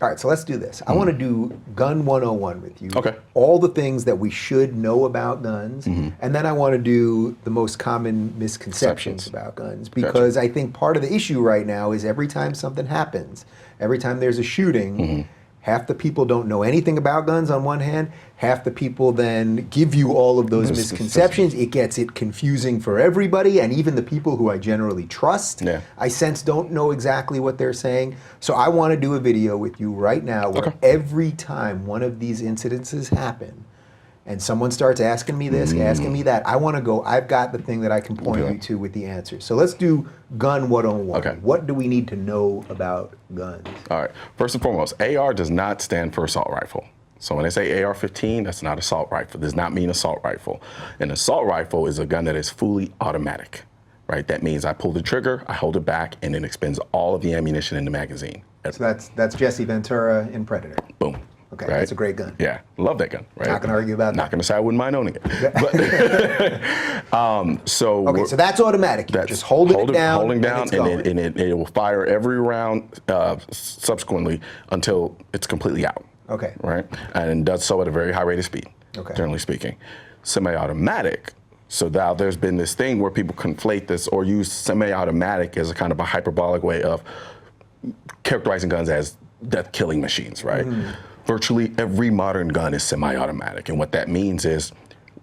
All right, so let's do this. I want to do Gun 101 with you. Okay. All the things that we should know about guns, and then I want to do the most common misconceptions about guns, because I think part of the issue right now is every time something happens, every time there's a shooting, half the people don't know anything about guns on one hand, half the people then give you all of those misconceptions. It gets it confusing for everybody, and even the people who I generally trust, I sense don't know exactly what they're saying. So I want to do a video with you right now where every time one of these incidences happen, and someone starts asking me this, asking me that, I want to go, I've got the thing that I can point you to with the answer. So let's do Gun 101. Okay. What do we need to know about guns? All right. First and foremost, AR does not stand for assault rifle. So when they say AR-15, that's not assault rifle. Does not mean assault rifle. An assault rifle is a gun that is fully automatic, right? That means I pull the trigger, I hold it back, and it expends all of the ammunition in the magazine. So that's Jesse Ventura in Predator. Boom. Okay, right? That's a great gun. Yeah, love that gun. Right? Not going to argue about that. Not going to say I wouldn't mind owning it. But, so that's automatic. You're just holding it down. Holding down, and it will fire every round subsequently until it's completely out. Okay. Right, and does so at a very high rate of speed. Okay. Generally speaking, semi-automatic. So now there's been this thing where people conflate this or use semi-automatic as a kind of a hyperbolic way of characterizing guns as death-killing machines, right? Virtually every modern gun is semi-automatic, and what that means is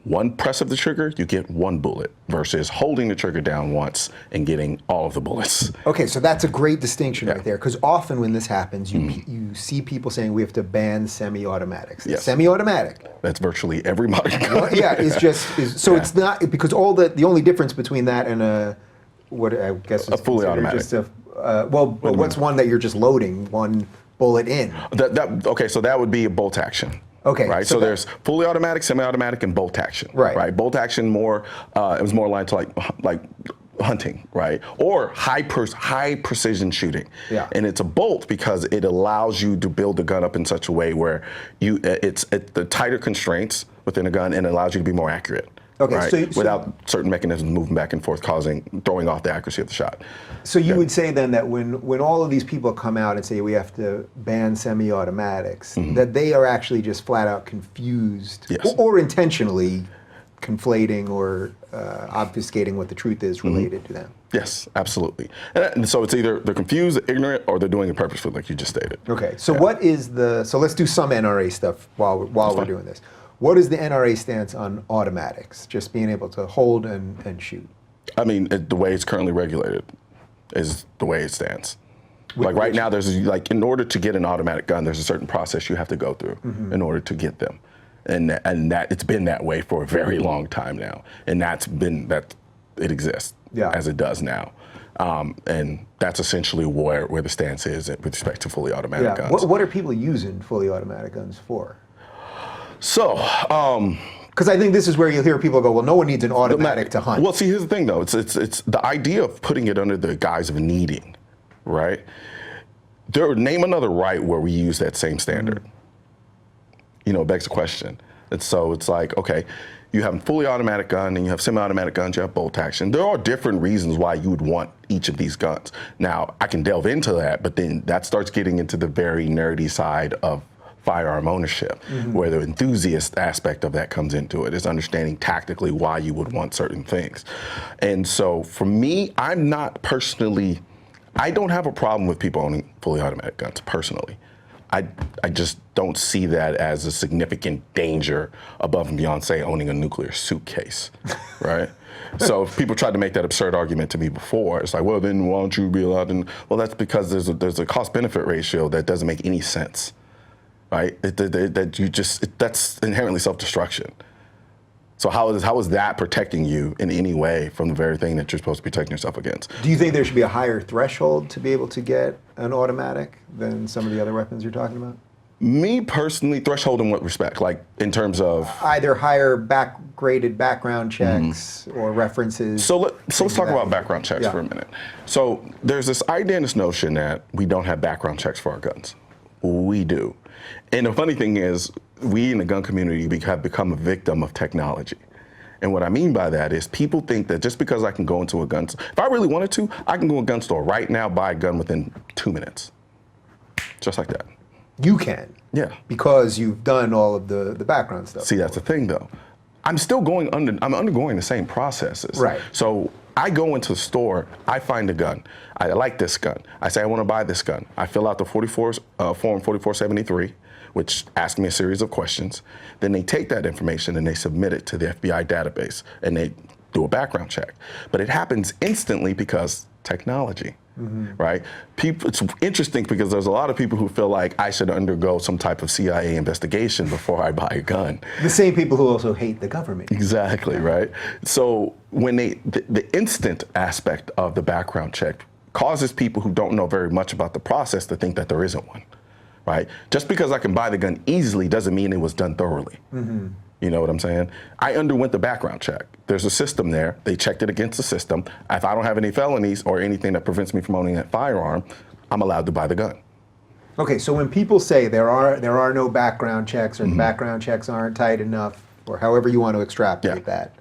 one press of the trigger, you get one bullet, versus holding the trigger down once and getting all of the bullets. Okay, so that's a great distinction right there, because often when this happens, you see people saying we have to ban semi-automatics. Yes. Semi-automatic. That's virtually every modern gun. Well, yeah, it's not, because the only difference between that and a fully automatic. Just what's one that you're just loading one bullet in? Okay, so that would be a bolt action. Okay. Right. So there's fully automatic, semi-automatic, and bolt action. Right. Right. Bolt action it was more aligned to like hunting, right? Or high precision shooting. Yeah. And it's a bolt because it allows you to build the gun up in such a way where it's the tighter constraints within a gun and it allows you to be more accurate. Okay, right? Without certain mechanisms moving back and forth, throwing off the accuracy of the shot. So you would say then that when all of these people come out and say we have to ban semi-automatics, that they are actually just flat out confused, or intentionally conflating or obfuscating what the truth is related to them. Yes, absolutely. And so it's either they're confused, ignorant, or they're doing it purposefully, like you just stated. Okay, so so let's do some NRA stuff while we're doing this. What is the NRA stance on automatics? Just being able to hold and shoot? I mean, the way it's currently regulated is the way it stands. Like right now, in order to get an automatic gun, there's a certain process you have to go through in order to get them. And that it's been that way for a very long time now. And that it exists as it does now. And that's essentially where the stance is with respect to fully automatic guns. What are people using fully automatic guns for? So, because I think this is where you'll hear people go, well, no one needs an automatic to hunt. Well, see, here's the thing, though. It's the idea of putting it under the guise of needing, right? Name another right where we use that same standard. You know, it begs the question. And so it's like, okay, you have a fully automatic gun and you have semi-automatic guns, you have bolt action. There are different reasons why you would want each of these guns. Now, I can delve into that, but then that starts getting into the very nerdy side of firearm ownership, where the enthusiast aspect of that comes into it, is understanding tactically why you would want certain things. And so for me, I don't have a problem with people owning fully automatic guns, personally. I just don't see that as a significant danger above and beyond, say, owning a nuclear suitcase, right? So if people tried to make that absurd argument to me before, it's like, well, then why don't you be allowed to? Well, that's because there's a cost-benefit ratio that doesn't make any sense. Right? That's inherently self-destruction. So how is that protecting you in any way from the very thing that you're supposed to be protecting yourself against? Do you think there should be a higher threshold to be able to get an automatic than some of the other weapons you're talking about? Me personally, threshold in what respect? Like in terms of either higher graded background checks or references. So let's talk about background checks for a minute. So there's this idea and this notion that we don't have background checks for our guns. We do. And the funny thing is, we in the gun community have become a victim of technology. And what I mean by that is people think that just because I can go into a gun store, if I really wanted to, I can go to a gun store right now, buy a gun within 2 minutes. Just like that. You can. Yeah. Because you've done all of the background stuff. See, that's the thing, though. I'm undergoing the same processes. Right. So I go into the store, I find a gun. I like this gun. I say I want to buy this gun. I fill out the Form 4473, which asks me a series of questions. Then they take that information and they submit it to the FBI database and they do a background check. But it happens instantly because technology. Right? It's interesting because there's a lot of people who feel like I should undergo some type of CIA investigation before I buy a gun. The same people who also hate the government. Exactly, right? So when the instant aspect of the background check causes people who don't know very much about the process to think that there isn't one, right? Just because I can buy the gun easily doesn't mean it was done thoroughly. You know what I'm saying? I underwent the background check. There's a system there. They checked it against the system. If I don't have any felonies or anything that prevents me from owning that firearm, I'm allowed to buy the gun. Okay, so when people say there are no background checks or the background checks aren't tight enough, or however you want to extrapolate that,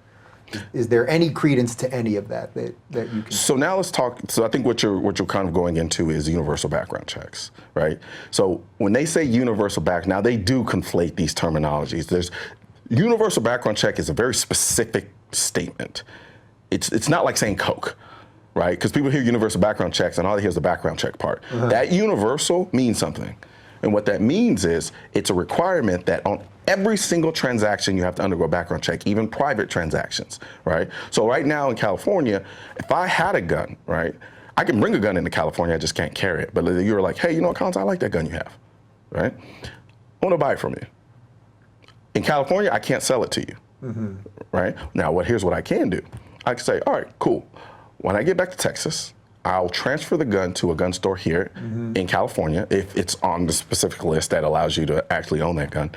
is there any credence to any of that you can? So now let's talk. So I think what you're kind of going into is universal background checks, right? So when they say universal now they do conflate these terminologies. Universal background check is a very specific statement. It's not like saying Coke, right? Because people hear universal background checks and all they hear is the background check part. That universal means something. And what that means is it's a requirement that on every single transaction you have to undergo a background check, even private transactions, right? So right now in California, if I had a gun, right, I can bring a gun into California, I just can't carry it. But you're like, hey, you know what, Collins, I like that gun you have, right? I want to buy it from you. In California, I can't sell it to you, right? Now, here's what I can do. I can say, all right, cool. When I get back to Texas, I'll transfer the gun to a gun store here in California if it's on the specific list that allows you to actually own that gun.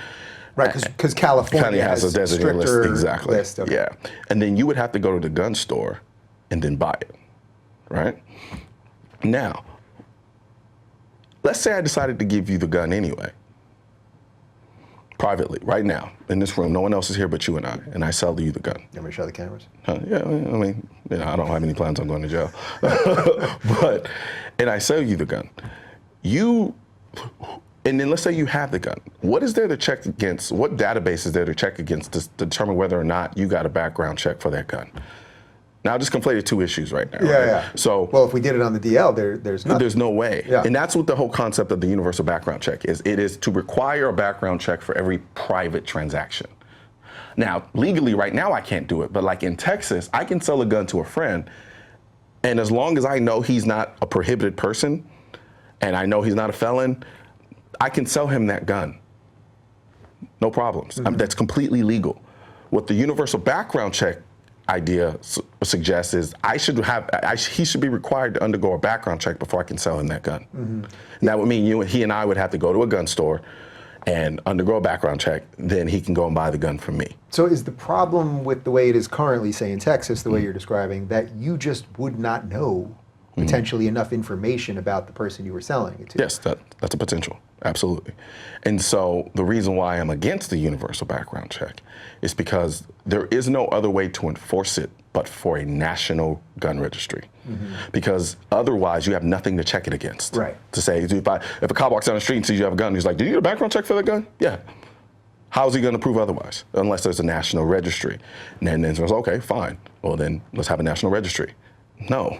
Right, because California has a designated list. Exactly. List, okay. Yeah. And then you would have to go to the gun store and then buy it, right? Now, let's say I decided to give you the gun anyway. Privately, right now, in this room, no one else is here but you and I sell you the gun. You want me to show the cameras? Yeah, I mean, I don't have any plans on going to jail. And I sell you the gun. And then let's say you have the gun. What is there to check against? What database is there to check against to determine whether or not you got a background check for that gun? Now, I just conflated two issues right now. Yeah. So, well, if we did it on the DL, there's nothing. There's no way. Yeah. And that's what the whole concept of the universal background check is. It is to require a background check for every private transaction. Now, legally right now, I can't do it. But like in Texas, I can sell a gun to a friend. And as long as I know he's not a prohibited person and I know he's not a felon, I can sell him that gun. No problems. That's completely legal. What the universal background check idea suggests is he should be required to undergo a background check before I can sell him that gun. And that would mean he and I would have to go to a gun store and undergo a background check, then he can go and buy the gun from me. So is the problem with the way it is currently, say in Texas, the way you're describing, that you just would not know potentially enough information about the person you were selling it to? Yes, that's a potential, absolutely. And so the reason why I'm against the universal background check is because there is no other way to enforce it but for a national gun registry. Because otherwise you have nothing to check it against. Right. To say, if a cop walks down the street and sees you have a gun, he's like, do you get a background check for that gun? Yeah. How's he going to prove otherwise? Unless there's a national registry. And then it's okay, fine. Well, then let's have a national registry. No.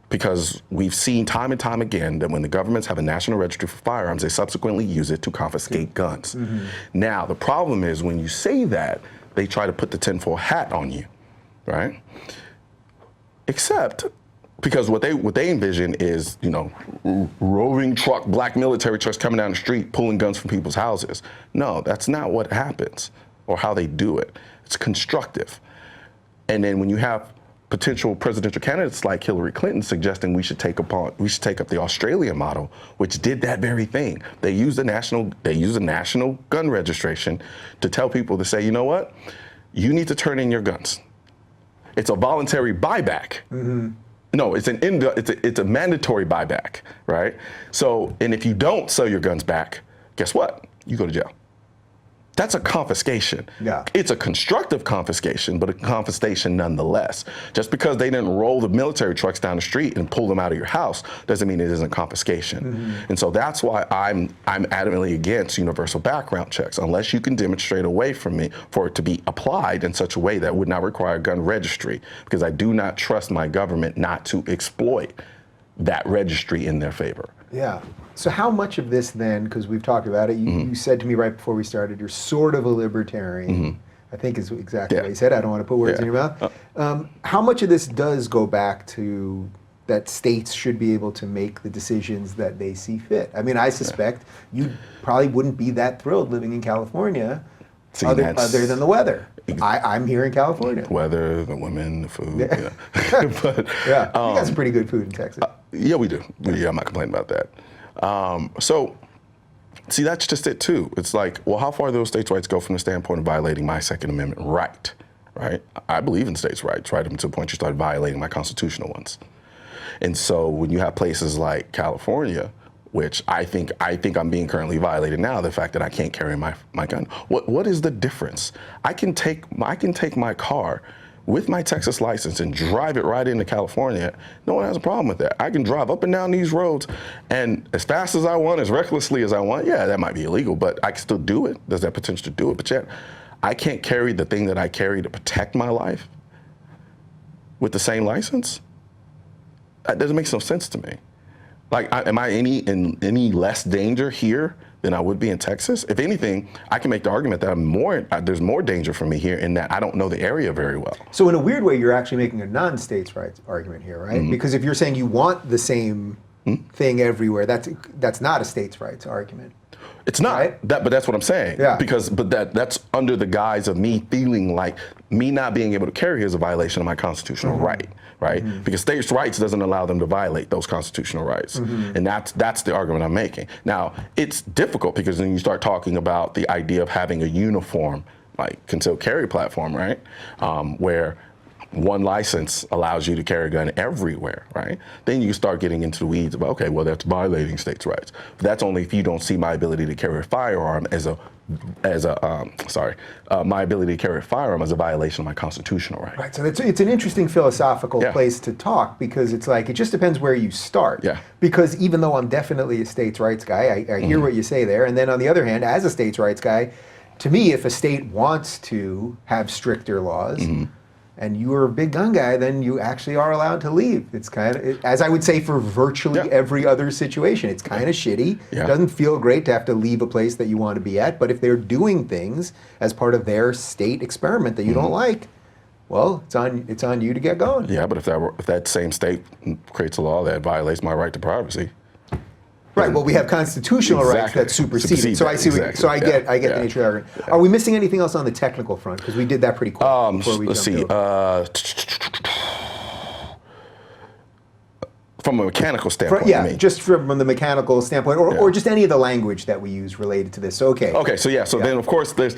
Because we've seen time and time again that when the governments have a national registry for firearms, they subsequently use it to confiscate guns. Now, the problem is when you say that, they try to put the tinfoil hat on you, right? Except because what they envision is, roving truck, black military trucks coming down the street, pulling guns from people's houses. No, that's not what happens or how they do it. It's constructive. And then when you have potential presidential candidates like Hillary Clinton suggesting we should take up the Australian model, which did that very thing. They used a national gun registration to tell people to say, you know what, you need to turn in your guns. It's a voluntary buyback. No, it's a mandatory buyback, right? So, and if you don't sell your guns back, guess what? You go to jail. that's a confiscation. Yeah. It's a constructive confiscation, but a confiscation nonetheless. Just because they didn't roll the military trucks down the street and pull them out of your house doesn't mean it isn't confiscation. And so that's why I'm adamantly against universal background checks, unless you can demonstrate a way for it to be applied in such a way that would not require a gun registry, because I do not trust my government not to exploit that registry in their favor. Yeah. So how much of this then, because we've talked about it, you said to me right before we started, you're sort of a libertarian, I think is exactly what you said. I don't want to put words in your mouth. How much of this does go back to that states should be able to make the decisions that they see fit? I mean, I suspect you probably wouldn't be that thrilled living in California other than the weather. I'm here in California. Weather, the women, the food. Yeah. But, we got some pretty good food in Texas. Yeah, we do. I'm not complaining about that. So, see, that's just it too. It's like, well, how far do those states' rights go from the standpoint of violating my Second Amendment right? Right? I believe in states' rights, right? Up to the point you start violating my constitutional ones. And so when you have places like California, which I think I'm being currently violated now, the fact that I can't carry my gun. What is the difference? I can take my car with my Texas license and drive it right into California. No one has a problem with that. I can drive up and down these roads and as fast as I want, as recklessly as I want. Yeah, that might be illegal, but I can still do it. There's that potential to do it, but yet I can't carry the thing that I carry to protect my life with the same license? That doesn't make no sense to me. Like, am I in any less danger here than I would be in Texas? If anything, I can make the argument that there's more danger for me here in that I don't know the area very well. So in a weird way, you're actually making a non-states rights argument here, right? Because if you're saying you want the same thing everywhere, that's not a states' rights argument. It's not, right? but that's what I'm saying. Yeah. But that's under the guise of me feeling like me not being able to carry is a violation of my constitutional right, right? Because states' rights doesn't allow them to violate those constitutional rights. And that's the argument I'm making. Now, it's difficult because then you start talking about the idea of having a uniform, like, concealed carry platform, right? Where one license allows you to carry a gun everywhere, right? Then you start getting into the weeds about, okay, well, that's violating states' rights. But that's only if you don't see my ability to carry a firearm my ability to carry a firearm as a violation of my constitutional right. Right, so it's an interesting philosophical place to talk, because it's like, it just depends where you start. Yeah. Because even though I'm definitely a states' rights guy, I hear what you say there, and then on the other hand, as a states' rights guy, to me, if a state wants to have stricter laws, and you're a big gun guy, then you actually are allowed to leave. It's kind of, as I would say for virtually every other situation, it's kind of shitty. It doesn't feel great to have to leave a place that you want to be at, but if they're doing things as part of their state experiment that you don't like, well, it's on you to get going. Yeah, but if that same state creates a law that violates my right to privacy. Right. Well, we have constitutional rights that supersede it. So I see. So I get the nature of the argument. Are we missing anything else on the technical front? Because we did that pretty quick before we let's see. jumped over. From a mechanical standpoint, just from the mechanical standpoint, or just any of the language that we use related to this. So, okay. So then, of course, there's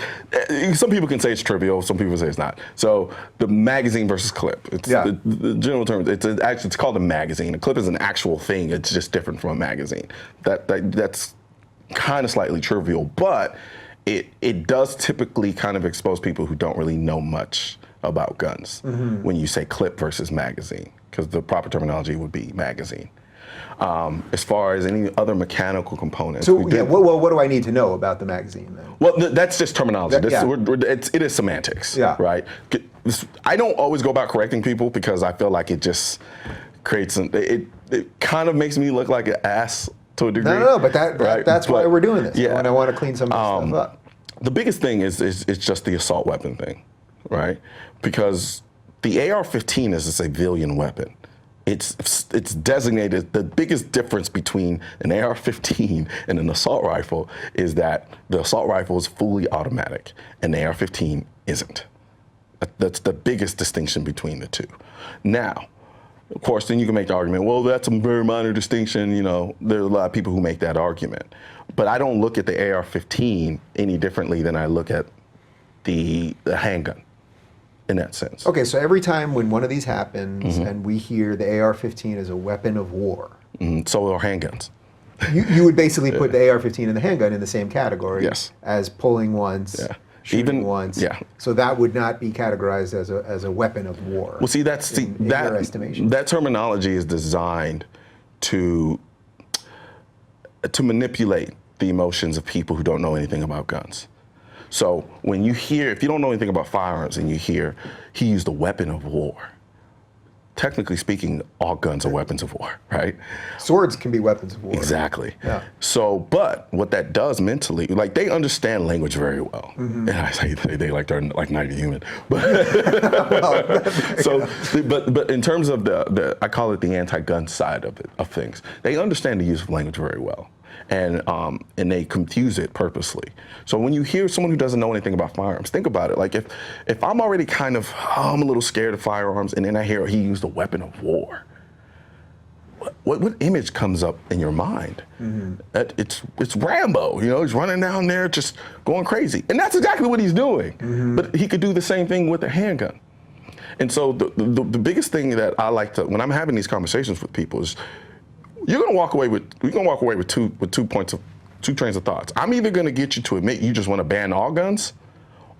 some people can say it's trivial, some people say it's not. So the magazine versus clip. It's the general term. It's called a magazine. A clip is an actual thing. It's just different from a magazine. That's kind of slightly trivial, but it does typically kind of expose people who don't really know much about guns when you say clip versus magazine, because the proper terminology would be magazine. As far as any other mechanical components. So what do I need to know about the magazine then? Well, that's just terminology. It is semantics, right? I don't always go about correcting people because I feel like it just creates it kind of makes me look like an ass to a degree. No, but that's why we're doing this. And I want to clean some of this stuff up. The biggest thing is just the assault weapon thing, right? Because the AR-15 is a civilian weapon. It's designated. The biggest difference between an AR-15 and an assault rifle is that the assault rifle is fully automatic and the AR-15 isn't. That's the biggest distinction between the two. Now, of course, then you can make the argument, well, that's a very minor distinction. You know, there are a lot of people who make that argument. But I don't look at the AR-15 any differently than I look at the handgun in that sense. Okay, so every time when one of these happens and we hear the AR-15 is a weapon of war. So are handguns. You would basically put the AR-15 and the handgun in the same category Yes. as pulling once, shooting once. Yeah. So that would not be categorized as a weapon of war. Well, see, in your estimation. That terminology is designed to manipulate the emotions of people who don't know anything about guns. So when you hear, if you don't know anything about firearms and you hear he used a weapon of war, technically speaking, all guns are weapons of war, right? Swords can be weapons of war. Exactly. Yeah. So, but what that does mentally, like they understand language very well. And I say they like they're like not even human. But so, but in terms of the I call it the anti-gun side of things, they understand the use of language very well. And they confuse it purposely. So when you hear someone who doesn't know anything about firearms, think about it. Like if I'm already kind of, I'm a little scared of firearms, and then I hear he used a weapon of war, what image comes up in your mind? It's Rambo, he's running down there just going crazy. And that's exactly what he's doing. But he could do the same thing with a handgun. And so the biggest thing that I like to, when I'm having these conversations with people is, we're gonna walk away with two trains of thoughts. I'm either gonna get you to admit you just want to ban all guns,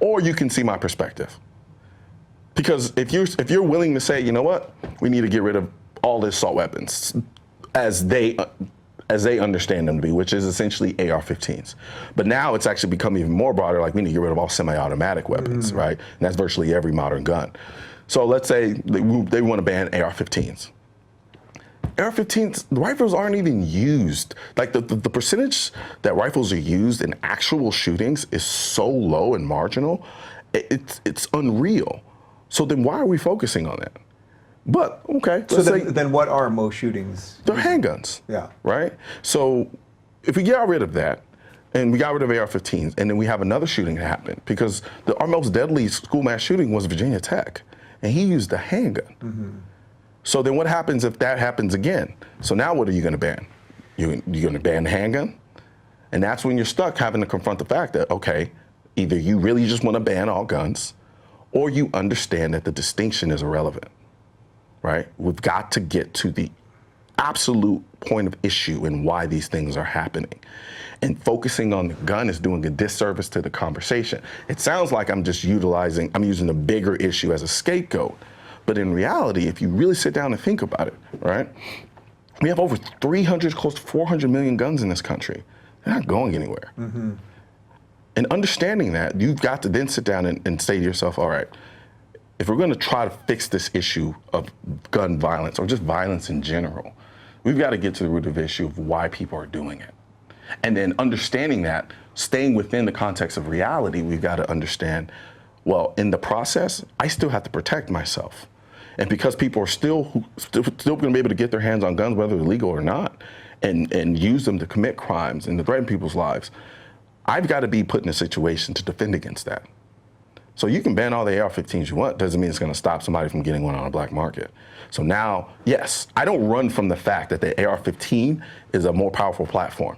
or you can see my perspective. Because if you're willing to say, you know what, we need to get rid of all the assault weapons as they understand them to be, which is essentially AR-15s. But now it's actually become even more broader, like we need to get rid of all semi-automatic weapons, right? And that's virtually every modern gun. So let's say they want to ban AR-15s. AR-15s, the rifles aren't even used. Like the percentage that rifles are used in actual shootings is so low and marginal, it's unreal. So then why are we focusing on that? But okay, so then what are most shootings? They're handguns. Yeah. Right? So if we get rid of that, and we got rid of AR-15s, and then we have another shooting that happened, because our most deadly school mass shooting was Virginia Tech, and he used a handgun. So then what happens if that happens again? So now what are you going to ban? You're going to ban the handgun? And that's when you're stuck having to confront the fact that, okay, either you really just want to ban all guns, or you understand that the distinction is irrelevant, right? We've got to get to the absolute point of issue and why these things are happening. And focusing on the gun is doing a disservice to the conversation. It sounds like I'm using a bigger issue as a scapegoat. But in reality, if you really sit down and think about it, right, we have over 300, close to 400 million guns in this country. They're not going anywhere. And understanding that, you've got to then sit down and say to yourself, all right, if we're going to try to fix this issue of gun violence or just violence in general, we've got to get to the root of the issue of why people are doing it. And then understanding that, staying within the context of reality, we've got to understand, well, in the process, I still have to protect myself. And because people are still going to be able to get their hands on guns, whether they're legal or not, and use them to commit crimes and to threaten people's lives, I've got to be put in a situation to defend against that. So you can ban all the AR-15s you want, doesn't mean it's going to stop somebody from getting one on a black market. So now, yes, I don't run from the fact that the AR-15 is a more powerful platform.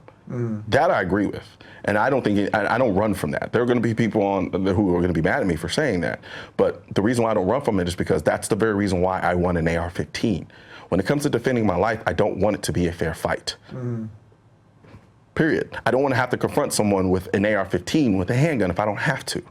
That I agree with. And I don't run from that. There are going to be people who are going to be mad at me for saying that. But the reason why I don't run from it is because that's the very reason why I want an AR-15. When it comes to defending my life, I don't want it to be a fair fight. Period. I don't want to have to confront someone with an AR-15 with a handgun if I don't have to.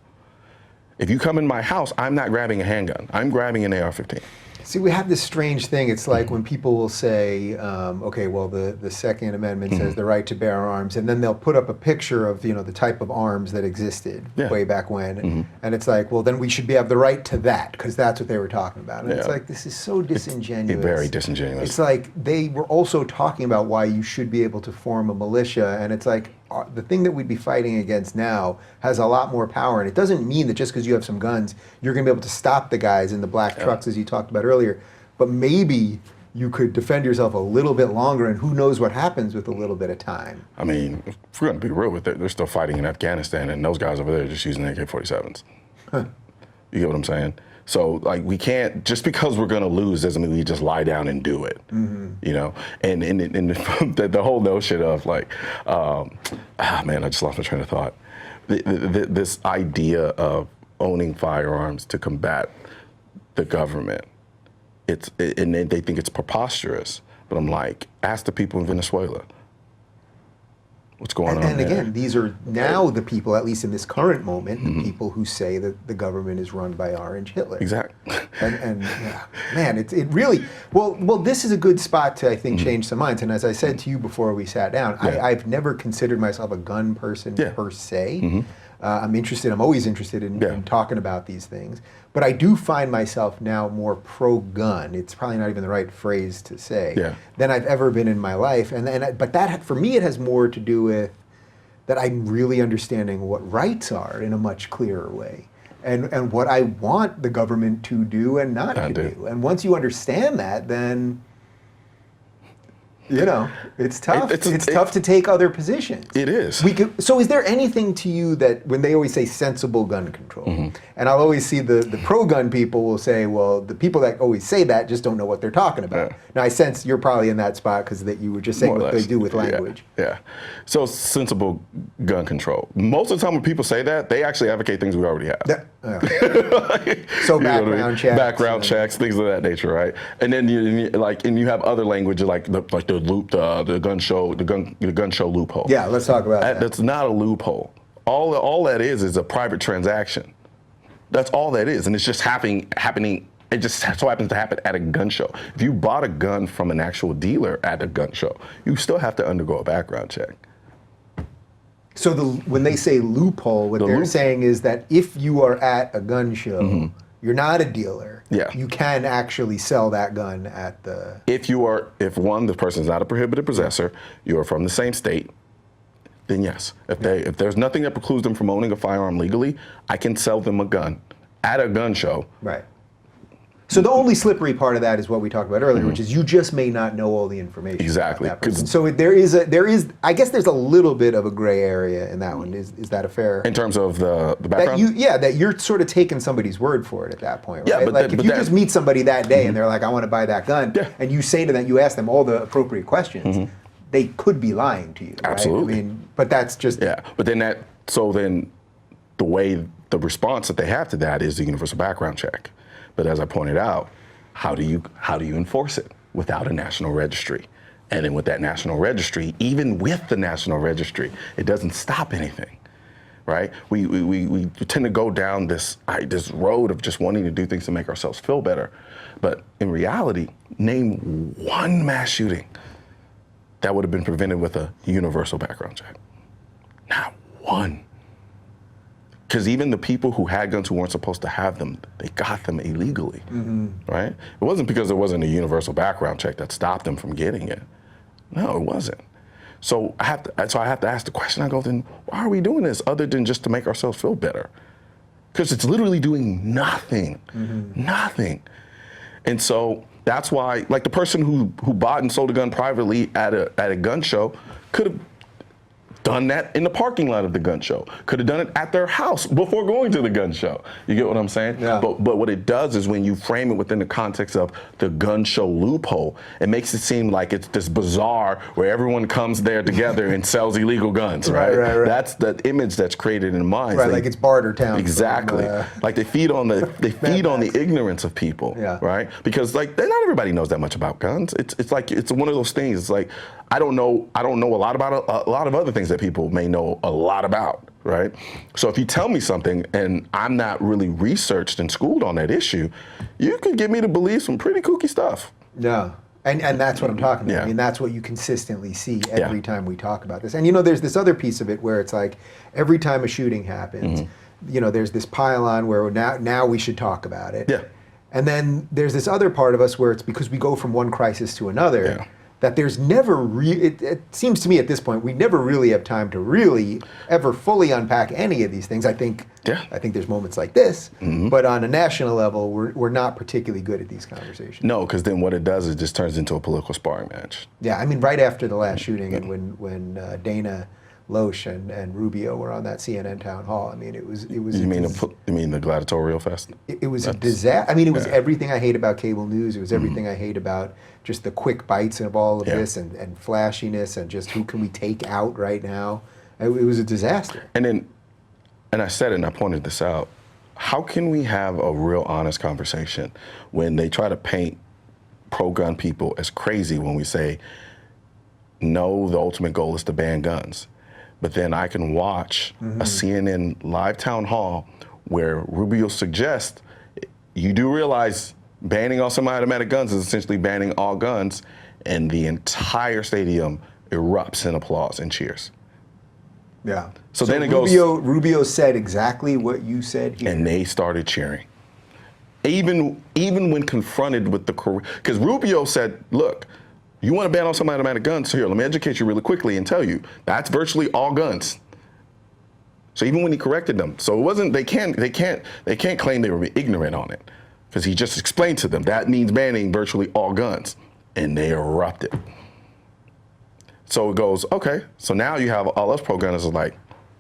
If you come in my house, I'm not grabbing a handgun. I'm grabbing an AR-15. See, we have this strange thing. It's like when people will say, okay, well, the Second Amendment says the right to bear arms, and then they'll put up a picture of, the type of arms that existed way back when. And it's like, well, then we should have the right to that, because that's what they were talking about. And it's like, this is so disingenuous. It's very disingenuous. It's like they were also talking about why you should be able to form a militia, and it's like, the thing that we'd be fighting against now has a lot more power, and it doesn't mean that just because you have some guns, you're going to be able to stop the guys in the black trucks, as you talked about earlier. But maybe you could defend yourself a little bit longer, and who knows what happens with a little bit of time. I mean, if we're going to be real with it, they're still fighting in Afghanistan, and those guys over there are just using AK-47s. You get what I'm saying? So, like, we can't, just because we're going to lose doesn't mean we just lie down and do it, And the whole notion of, like, man, I just lost my train of thought. This idea of owning firearms to combat the government, and they think it's preposterous. But I'm like, ask the people in Venezuela. what's going on And there. again, these are now the people, at least in this current moment, the people who say that the government is run by Orange Hitler. Exactly. And yeah, man, it really, well, this is a good spot to, I think, change some minds. And as I said to you before we sat down, I've never considered myself a gun person per se. I'm always interested in talking about these things. But I do find myself now more pro-gun. It's probably not even the right phrase to say than I've ever been in my life. But that, for me, it has more to do with that I'm really understanding what rights are in a much clearer way, and what I want the government to do and not to do. And once you understand that, then it's tough. It's tough to take other positions. It is. So is there anything to you that, when they always say sensible gun control, and I'll always see the pro-gun people will say, well, the people that always say that just don't know what they're talking about. Now, I sense you're probably in that spot because that you were just saying what they do with language. Yeah. So sensible gun control. Most of the time when people say that, they actually advocate things we already have. So background checks. Background checks, things of that nature, right? And then you have other language like the gun show loophole. Yeah, let's talk about that. That's not a loophole. All that is a private transaction. That's all that is, and it's just happening. It just so happens to happen at a gun show. If you bought a gun from an actual dealer at a gun show, you still have to undergo a background check. So when they say loophole, what they're saying is that if you are at a gun show, you're not a dealer. You can actually sell that gun at the... If the person is not a prohibited possessor, you are from the same state, then yes. If there's nothing that precludes them from owning a firearm legally, I can sell them a gun at a gun show. Right. So the only slippery part of that is what we talked about earlier, which is you just may not know all the information. Exactly. About that person. So there is. I guess there's a little bit of a gray area in that one. Is that a fair? In terms of the background? That you're sort of taking somebody's word for it at that point, right? Yeah, but if you just meet somebody that day and they're like, I want to buy that gun, and you say to them, you ask them all the appropriate questions, they could be lying to you. Right? Absolutely. I mean, but that's just... Yeah, but then the response that they have to that is the universal background check. But as I pointed out, how do you enforce it without a national registry? And then with that national registry, even with the national registry, it doesn't stop anything, right? We tend to go down this road of just wanting to do things to make ourselves feel better. But in reality, name one mass shooting that would have been prevented with a universal background check. Not one. Because even the people who had guns who weren't supposed to have them, they got them illegally, right? It wasn't because there wasn't a universal background check that stopped them from getting it. No, it wasn't. So I have to ask the question. I go, then why are we doing this other than just to make ourselves feel better? Because it's literally doing nothing, nothing. And so that's why, like the person who bought and sold a gun privately at a gun show could have done that in the parking lot of the gun show. Could have done it at their house before going to the gun show. You get what I'm saying? Yeah. But what it does is when you frame it within the context of the gun show loophole, it makes it seem like it's this bazaar where everyone comes there together and sells illegal guns, right? Right. That's the image that's created in minds. Right, like it's barter town. Exactly. Like they feed on the ignorance of people, right? Because like not everybody knows that much about guns. It's like it's one of those things. It's like I don't know a lot about a lot of other things that people may know a lot about, right? So if you tell me something and I'm not really researched and schooled on that issue, you could get me to believe some pretty kooky stuff. Yeah. And that's what I'm talking about. I mean, that's what you consistently see every time we talk about this. And there's this other piece of it where it's like every time a shooting happens, there's this pile-on where now we should talk about it. Yeah. And then there's this other part of us where it's because we go from one crisis to another. That there's never it seems to me at this point we never really have time to really ever fully unpack any of these things. I think there's moments like this, but on a national level we're not particularly good at these conversations. No, because then what it does is it just turns into a political sparring match. Yeah, I mean right after the last shooting and when Dana Loesch and Rubio were on that CNN town hall. I mean, it was. You mean the gladiatorial fest? It was a disaster. I mean, it was everything I hate about cable news. It was everything I hate about just the quick bites of all of this and flashiness and just who can we take out right now. It was a disaster. And I said it and I pointed this out. How can we have a real honest conversation when they try to paint pro-gun people as crazy when we say, no, the ultimate goal is to ban guns? but then I can watch a CNN live town hall where Rubio suggests you do realize banning all semi-automatic guns is essentially banning all guns, and the entire stadium erupts in applause and cheers. Yeah. So then it Rubio said exactly what you said here. And they started cheering. Even when confronted with because Rubio said, look, you want to ban all semi-automatic guns? Here, let me educate you really quickly and tell you that's virtually all guns. So even when he corrected them, so it wasn't they can't claim they were ignorant on it, because he just explained to them that means banning virtually all guns, and they erupted. So it goes, okay, so now you have all us pro-gunners are like,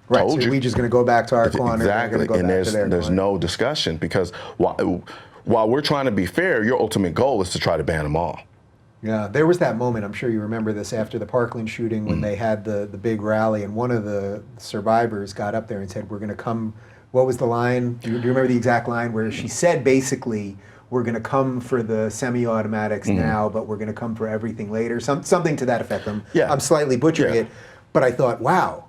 right, told so you. We're just going to go back to our corner. Exactly, and there's no discussion, because while we're trying to be fair, your ultimate goal is to try to ban them all. Yeah, there was that moment, I'm sure you remember this, after the Parkland shooting when they had the big rally, and one of the survivors got up there and said, we're going to come, what was the line? Do you remember the exact line where she said basically, we're going to come for the semi-automatics now, but we're going to come for everything later, something to that effect. I'm slightly butchering it, but I thought, wow,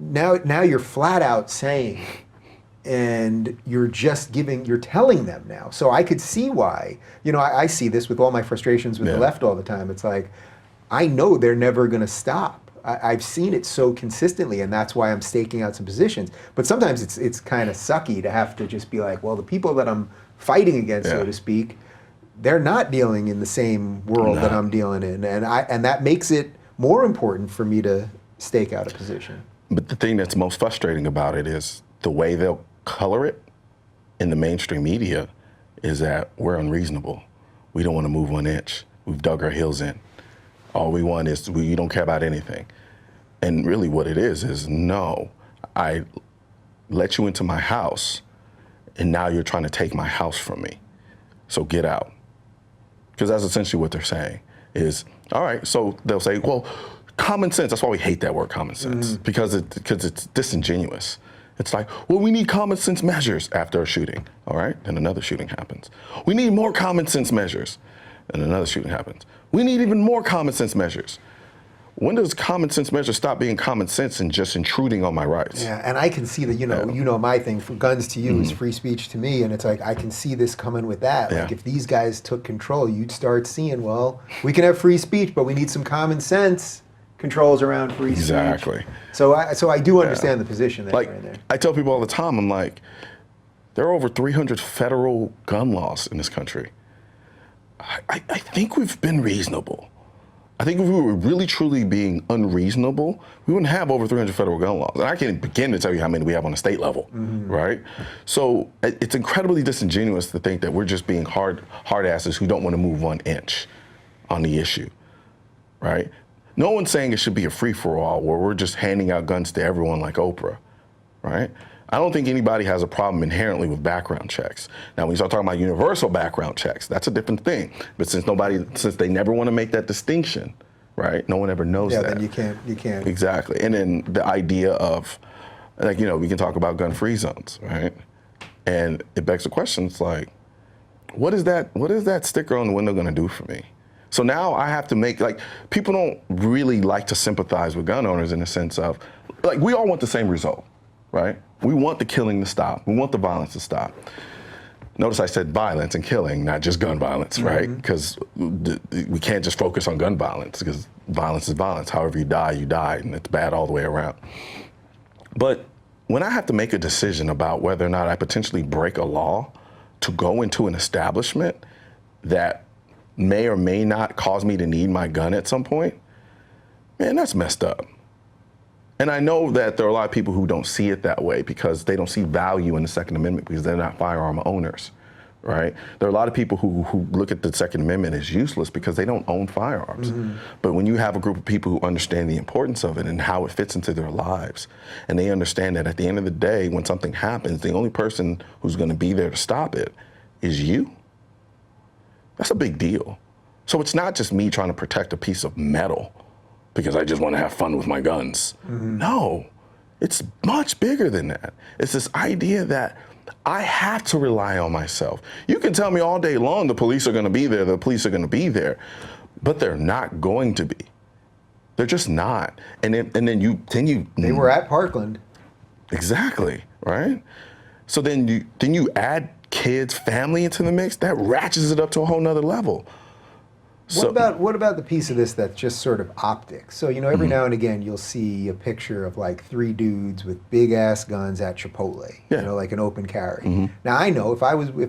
now you're flat out saying, and you're telling them now. So I could see why, I see this with all my frustrations with the left all the time. It's like, I know they're never going to stop. I've seen it so consistently, and that's why I'm staking out some positions. But sometimes it's kind of sucky to have to just be like, well, the people that I'm fighting against, so to speak, they're not dealing in the same world that I'm dealing in, and that makes it more important for me to stake out a position. But the thing that's most frustrating about it is the way they'll color it in the mainstream media is that we're unreasonable. We don't want to move 1 inch. We've dug our heels in. All we want is we don't care about anything. And really what it is no, I let you into my house, and now you're trying to take my house from me. So get out. Because that's essentially what they're saying is, all right, so they'll say, well, common sense. That's why we hate that word common sense, because it's disingenuous. It's like, well, we need common sense measures after a shooting, all right? Then another shooting happens. We need more common sense measures, and another shooting happens. We need even more common sense measures. When does common sense measures stop being common sense and just intruding on my rights? Yeah, and I can see that, my thing, from guns to you is free speech to me, and it's like, I can see this coming with that. Like, if these guys took control, you'd start seeing, well, we can have free speech, but we need some common sense controls around free speech. Exactly. So I do understand the position that you're in there. I tell people all the time, I'm like, there are over 300 federal gun laws in this country. I think we've been reasonable. I think if we were really truly being unreasonable, we wouldn't have over 300 federal gun laws. And I can't begin to tell you how many we have on a state level, right? So it's incredibly disingenuous to think that we're just being hard asses who don't want to move 1 inch on the issue, right? No one's saying it should be a free-for-all where we're just handing out guns to everyone like Oprah, right? I don't think anybody has a problem inherently with background checks. Now, when you start talking about universal background checks, that's a different thing. But since they never want to make that distinction, right? No one ever knows that. Yeah, then you can't. Exactly. And then the idea of, we can talk about gun-free zones, right? And it begs the question, it's like, what is that sticker on the window going to do for me? So now I have to make, people don't really like to sympathize with gun owners in the sense of, we all want the same result, right? We want the killing to stop. We want the violence to stop. Notice I said violence and killing, not just gun violence, right? Because we can't just focus on gun violence, because violence is violence. However you die, and it's bad all the way around. But when I have to make a decision about whether or not I potentially break a law to go into an establishment that may or may not cause me to need my gun at some point, man, that's messed up. And I know that there are a lot of people who don't see it that way because they don't see value in the Second Amendment because they're not firearm owners, right? There are a lot of people who look at the Second Amendment as useless because they don't own firearms. But when you have a group of people who understand the importance of it and how it fits into their lives, and they understand that at the end of the day, when something happens, the only person who's going to be there to stop it is you. That's a big deal. So it's not just me trying to protect a piece of metal because I just want to have fun with my guns. No, it's much bigger than that. It's this idea that I have to rely on myself. You can tell me all day long the police are going to be there, but they're not going to be. They're just not. And then you They were at Parkland. Exactly, right? So then you add kids, family into the mix, that ratchets it up to a whole nother level. What about the piece of this that's just sort of optics? So, every now and again you'll see a picture of like 3 dudes with big ass guns at Chipotle, like an open carry. Now I know if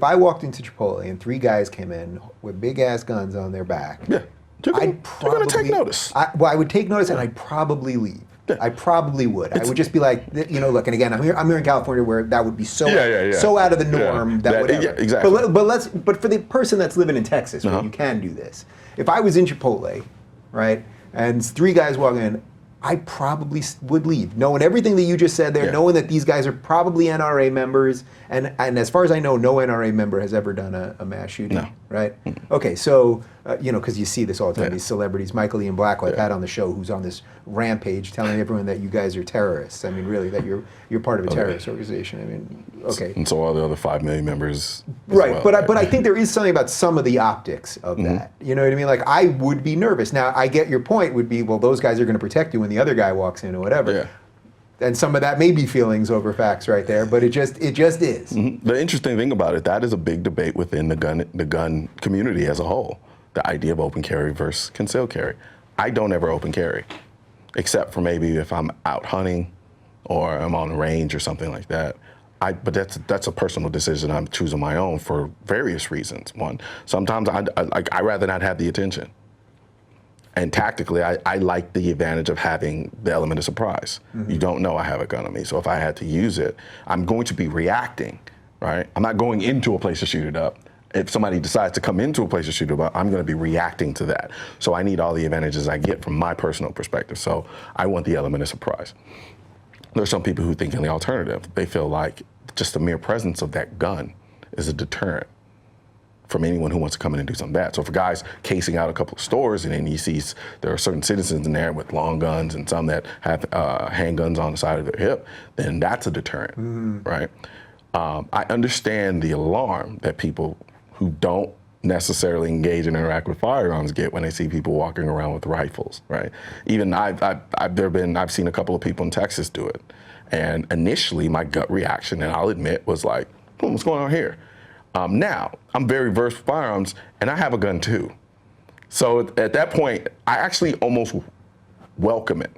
I walked into Chipotle and 3 guys came in with big ass guns on their back, they're gonna take notice. I would take notice and I'd probably leave. Yeah. I probably would. I would just be like, look, and again, I'm here in California where that would be so out of the norm that whatever. Yeah, exactly. But for the person that's living in Texas where you can do this, if I was in Chipotle, right, and 3 guys walk in, I probably would leave, knowing everything that you just said there, knowing that these guys are probably NRA members, and as far as I know, no NRA member has ever done a mass shooting, right? Okay, so, because you see this all the time, these celebrities, Michael Ian Black, I've had on the show, who's on this rampage telling everyone that you guys are terrorists. I mean, really, that you're part of a terrorist organization. I mean, okay. And so all the other 5 million members. Right, but I think there is something about some of the optics of that. You know what I mean? Like, I would be nervous. Now, I get your point would be, well, those guys are going to protect you when the other guy walks in or whatever. Yeah. And some of that may be feelings over facts right there, but it just is. The interesting thing about it, that is a big debate within the gun community as a whole. The idea of open carry versus concealed carry. I don't ever open carry, except for maybe if I'm out hunting or I'm on a range or something like that. But that's a personal decision I'm choosing my own for various reasons. One, sometimes I rather not have the attention. And tactically, I like the advantage of having the element of surprise. You don't know I have a gun on me, so if I had to use it, I'm going to be reacting, right? I'm not going into a place to shoot it up. If somebody decides to come into a place to shoot it up, I'm going to be reacting to that. So I need all the advantages I get from my personal perspective. So I want the element of surprise. There's some people who think in the alternative. They feel like just the mere presence of that gun is a deterrent from anyone who wants to come in and do something bad. So if a guy's casing out a couple of stores and then he sees there are certain citizens in there with long guns and some that have handguns on the side of their hip, then that's a deterrent, right? I understand the alarm that people who don't necessarily engage and interact with firearms get when they see people walking around with rifles, right? Even I've seen a couple of people in Texas do it. And initially my gut reaction, and I'll admit, was like, what's going on here? Now, I'm very versed with firearms, and I have a gun too. So at that point, I actually almost welcome it.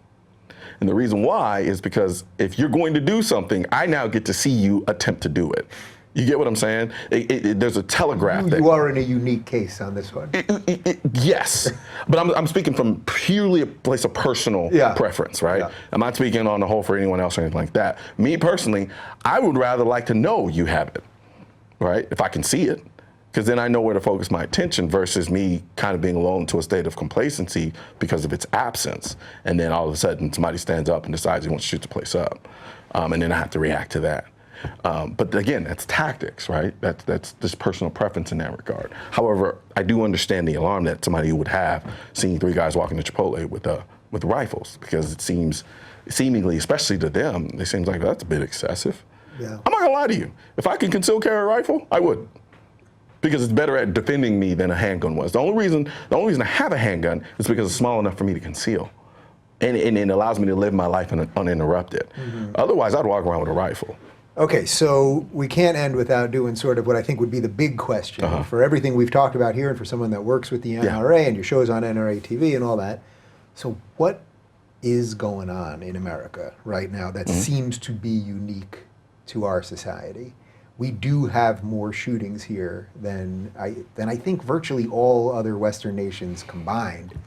And the reason why is because if you're going to do something, I now get to see you attempt to do it. You get what I'm saying? There's a telegraph. You are in a unique case on this one. Yes, but I'm speaking from purely a place of personal preference, right? Yeah. I'm not speaking on the whole for anyone else or anything like that. Me personally, I would rather like to know you have it, right? If I can see it, because then I know where to focus my attention versus me kind of being lulled into a state of complacency because of its absence. And then all of a sudden somebody stands up and decides he wants to shoot the place up. And then I have to react to that. But again, that's tactics, right? That's just personal preference in that regard. However, I do understand the alarm that somebody would have seeing 3 guys walking to Chipotle with rifles, because it seems, seemingly, especially to them, it seems like that's a bit excessive. Yeah. I'm not gonna lie to you. If I can conceal carry a rifle, I would, because it's better at defending me than a handgun was. The only reason I have a handgun is because it's small enough for me to conceal, and it allows me to live my life uninterrupted. Otherwise, I'd walk around with a rifle. Okay, so we can't end without doing sort of what I think would be the big question for everything we've talked about here, and for someone that works with the NRA and your show's on NRA TV and all that. So what is going on in America right now that seems to be unique to our society? We do have more shootings here than I think virtually all other Western nations combined.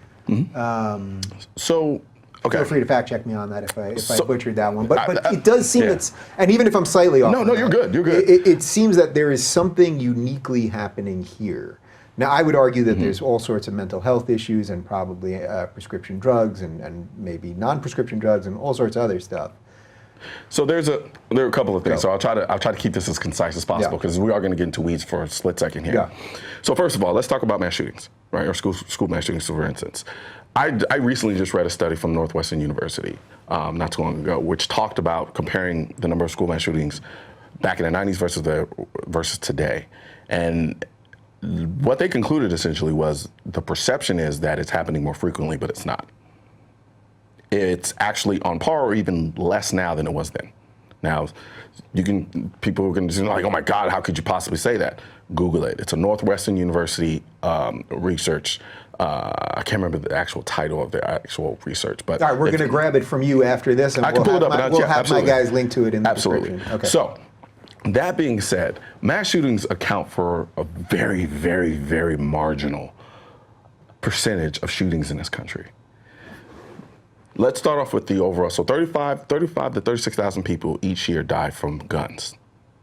Feel free to fact check me on that if I butchered that one. But it does seem that's, and even if I'm slightly off. No, you're good. You're good. It seems that there is something uniquely happening here. Now, I would argue that there's all sorts of mental health issues and probably prescription drugs and maybe non-prescription drugs and all sorts of other stuff. So there are a couple of things. So I'll try to keep this as concise as possible, because we are going to get into weeds for a split second here. Yeah. So first of all, let's talk about mass shootings, right? Or school mass shootings, for instance. I recently just read a study from Northwestern University not too long ago, which talked about comparing the number of school mass shootings back in the 90s versus today. And what they concluded essentially was the perception is that it's happening more frequently, but it's not. it's actually on par or even less now than it was then. Now, people are going to be like, oh my God, how could you possibly say that? Google it. It's a Northwestern University research. I can't remember the actual title of the actual research, but all right, we're going to grab it from you after this, and I can pull it up. we'll have my guys link to it in the Absolutely. description. Okay. So, that being said, mass shootings account for a very, very, very marginal percentage of shootings in this country. Let's start off with the overall. So 35 to 36,000 people each year die from guns,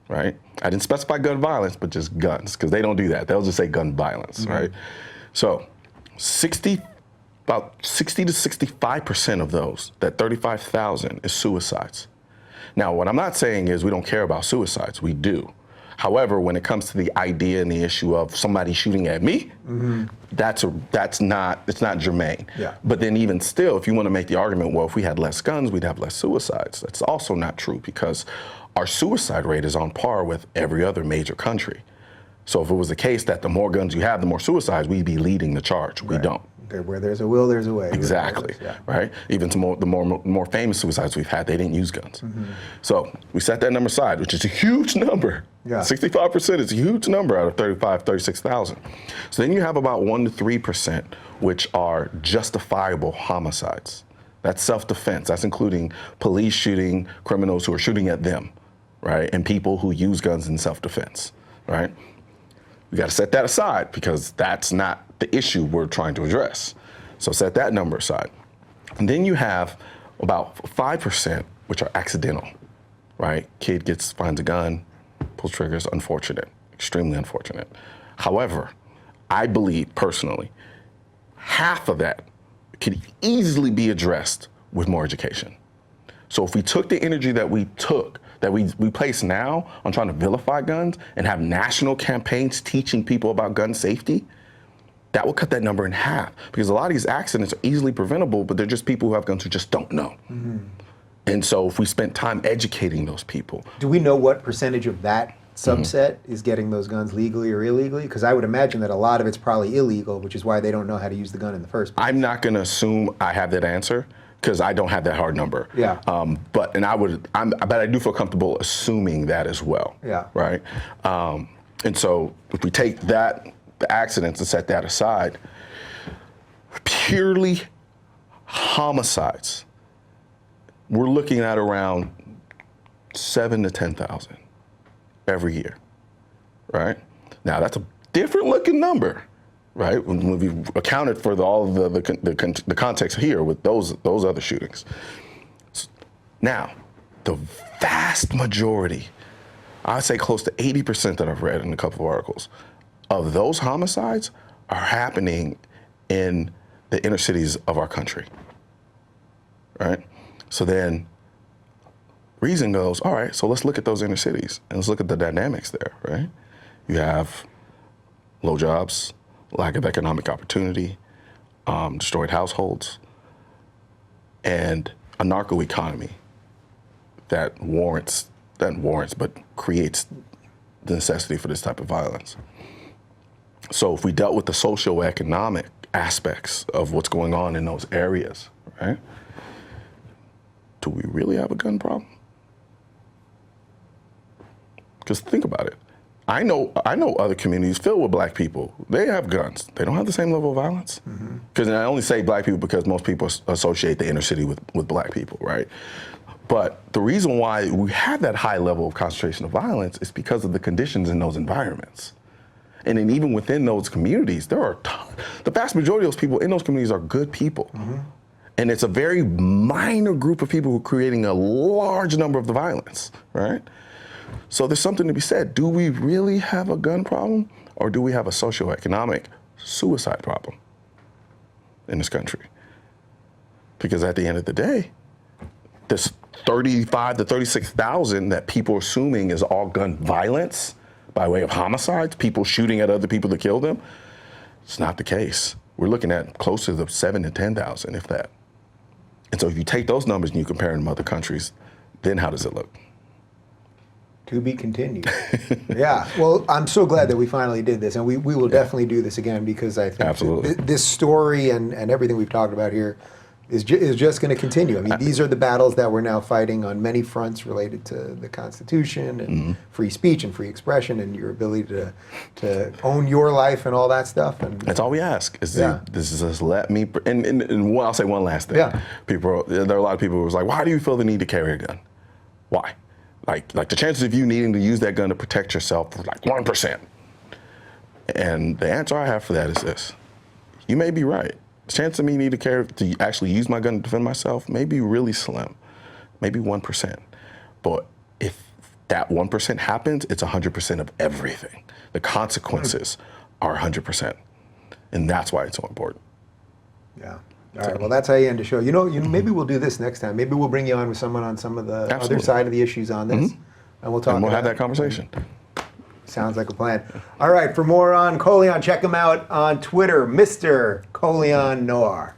right? I didn't specify gun violence, but just guns, because they don't do that. They'll just say gun violence, right? So about 60 to 65% of those, that 35,000, is suicides. Now, what I'm not saying is we don't care about suicides. We do. However, when it comes to the idea and the issue of somebody shooting at me, it's not germane. Yeah. But then even still, if you want to make the argument, well, if we had less guns, we'd have less suicides. That's also not true, because our suicide rate is on par with every other major country. So if it was the case that the more guns you have, the more suicides, we'd be leading the charge. We don't. Where there's a will, there's a way. Exactly, Yeah. right? Even the more famous suicides we've had, they didn't use guns. So we set that number aside, which is a huge number. Yeah. 65% is a huge number out of 36,000. So then you have about 1 to 3%, which are justifiable homicides. That's self-defense. That's including police shooting criminals who are shooting at them, right? And people who use guns in self-defense, right? We got to set that aside, because that's not the issue we're trying to address. So set that number aside. And then you have about 5%, which are accidental, right? Kid finds a gun, pulls triggers, unfortunate, extremely unfortunate. However, I believe personally, half of that could easily be addressed with more education. So if we took the energy that we place now on trying to vilify guns and have national campaigns teaching people about gun safety, that will cut that number in half, because a lot of these accidents are easily preventable, but they're just people who have guns who just don't know. And so if we spent time educating those people. Do we know what percentage of that subset is getting those guns legally or illegally? Because I would imagine that a lot of it's probably illegal, which is why they don't know how to use the gun in the first place. I'm not going to assume I have that answer, because I don't have that hard number. Yeah. But I do feel comfortable assuming that as well. Yeah. Right. And so if we take the accidents and set that aside, purely homicides, we're looking at around 7 to 10,000 every year. Right. Now that's a different looking number. Right, when we've accounted for all the context here with those other shootings. Now, the vast majority, I'd say close to 80% that I've read in a couple of articles, of those homicides are happening in the inner cities of our country. Right, so then reason goes, all right, so let's look at those inner cities and let's look at the dynamics there. Right, you have low jobs, lack of economic opportunity, destroyed households, and a narco economy that but creates the necessity for this type of violence. So if we dealt with the socioeconomic aspects of what's going on in those areas, right, do we really have a gun problem? Because think about it. I know other communities filled with black people. They have guns. They don't have the same level of violence. Because I only say black people because most people associate the inner city with black people, right? But the reason why we have that high level of concentration of violence is because of the conditions in those environments. And then even within those communities, the vast majority of those people in those communities are good people. And it's a very minor group of people who are creating a large number of the violence, right? So there's something to be said. Do we really have a gun problem, or do we have a socioeconomic suicide problem in this country? Because at the end of the day, this 35 to 36,000 that people are assuming is all gun violence by way of homicides, people shooting at other people to kill them, it's not the case. We're looking at closer to 7 to 10,000, if that. And so if you take those numbers and you compare them to other countries, then how does it look? To be continued. Yeah. Well, I'm so glad that we finally did this, and we will definitely do this again, because I think Absolutely. This story and everything we've talked about here is just going to continue. I mean, these are the battles that we're now fighting on many fronts related to the Constitution and free speech and free expression and your ability to own your life and all that stuff. And that's all we ask. Is this is just let me. And I'll say one last thing. Yeah. There are a lot of people who was like, why do you feel the need to carry a gun? Why? Like the chances of you needing to use that gun to protect yourself are like 1%. And the answer I have for that is this: you may be right. The chance of me need to actually use my gun to defend myself may be really slim, maybe 1%. But if that 1% happens, it's 100% of everything. The consequences are 100%. And that's why it's so important. Yeah. All right. Well, that's how you end the show. Maybe we'll do this next time. Maybe we'll bring you on with someone on some of the other side of the issues on this. And we'll talk and we'll about have that conversation. Sounds like a plan. All right, for more on Colion, check him out on Twitter, Mr. Colion Noir.